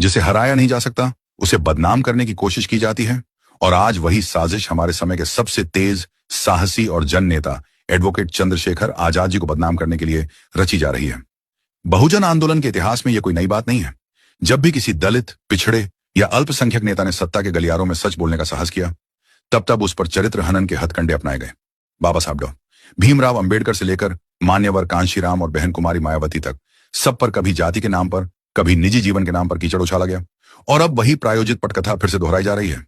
जिसे हराया नहीं जा सकता, उसे बदनाम करने की कोशिश की जाती है। और आज वही साजिश हमारे समय के सबसे तेज, साहसी और जन नेता एडवोकेट चंद्रशेखर आजाद जी को बदनाम करने के लिए रची जा रही है। बहुजन आंदोलन के इतिहास में यह कोई नई बात नहीं है। जब भी किसी दलित, पिछड़े या अल्पसंख्यक नेता ने सत्ता के गलियारों में सच बोलने का साहस किया, तब तब उस पर चरित्र हनन के हथकंडे अपनाए गए। बाबा साहब डॉ. भीमराव अंबेडकर से लेकर मान्यवर कांशीराम और बहन कुमारी मायावती तक सब पर कभी जाति के नाम पर, कभी निजी जीवन के नाम पर कीचड़ उछाला गया। और अब वही प्रायोजित पटकथा फिर से दोहराई जा रही है।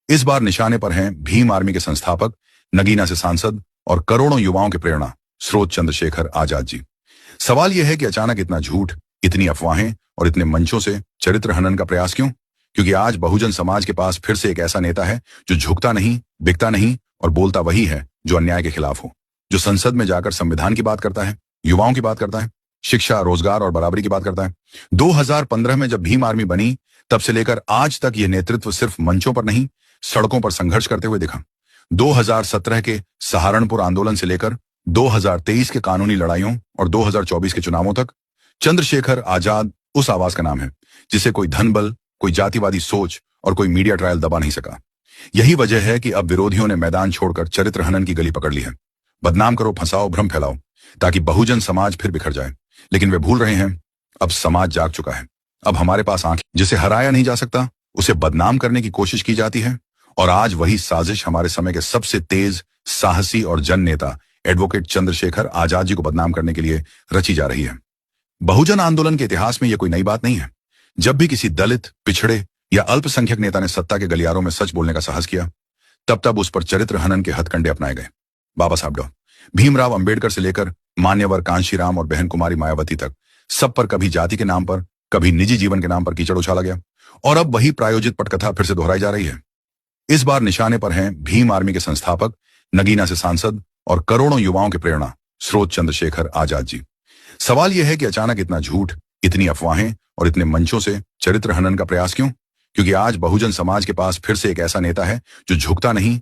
इस बार निशाने पर हैं भीम आर्मी के संस्थापक, नगीना से सांसद और करोड़ों युवाओं के प्रेरणा स्रोत चंद्रशेखर आजाद जी। सवाल यह है कि अचानक इतना झूठ, इतनी अफवाहें और इतने मंचों से चरित्र हनन का प्रयास क्यों? क्योंकि आज बहुजन समाज के पास फिर से एक ऐसा नेता है जो झुकता नहीं, बिकता नहीं और बोलता वही है जो अन्याय के खिलाफ हो, जो संसद में जाकर संविधान की बात करता है, युवाओं की बात करता है, शिक्षा, रोजगार और बराबरी की बात करता है। 2015 में जब भीम आर्मी बनी, तब से लेकर आज तक यह नेतृत्व सिर्फ मंचों पर नहीं, सड़कों पर संघर्ष करते हुए दिखा। 2017 के सहारनपुर आंदोलन से लेकर 2023 के कानूनी लड़ाइयों और 2024 के चुनावों तक चंद्रशेखर आजाद उस आवाज का नाम है जिसे कोई धनबल, कोई जातिवादी सोच और कोई मीडिया ट्रायल दबा नहीं सका। यही वजह है कि अब विरोधियों ने मैदान छोड़कर चरित्र हनन की गली पकड़ ली है। बदनाम करो, फंसाओ, भ्रम फैलाओ, ताकि बहुजन समाज फिर बिखर जाए। लेकिन वे भूल रहे हैं, अब समाज जाग चुका है। अब हमारे पास आंखें। जिसे हराया नहीं जा सकता, उसे बदनाम करने की कोशिश की जाती है। और आज वही साजिश हमारे समय के सबसे तेज, साहसी और जन नेता एडवोकेट चंद्रशेखर आजाद जी को बदनाम करने के लिए रची जा रही है। बहुजन आंदोलन के इतिहास में यह कोई नई बात नहीं है। जब भी किसी दलित, पिछड़े या अल्पसंख्यक नेता ने सत्ता के गलियारों में सच बोलने का साहस किया, तब तब उस पर चरित्र हनन के हथकंडे अपनाए गए। बाबा साहब डॉ. भीमराव अंबेडकर से लेकर मान्यवर कांशीराम और बहन कुमारी मायावती तक सब पर कभी जाति के नाम पर, कभी निजी जीवन के नाम पर कीचड़ उछाला गया। और अब वही प्रायोजित पटकथा फिर से दोहराई जा रही है। इस बार निशाने पर हैं भीम आर्मी के संस्थापक, नगीना से सांसद और करोड़ों युवाओं के प्रेरणा स्रोत चंद्रशेखर आजाद जी। सवाल यह है कि अचानक इतना झूठ, इतनी अफवाहें और इतने मंचों से चरित्र हनन का प्रयास क्यों? क्योंकि आज बहुजन समाज के पास फिर से एक ऐसा नेता है जो झुकता नहीं,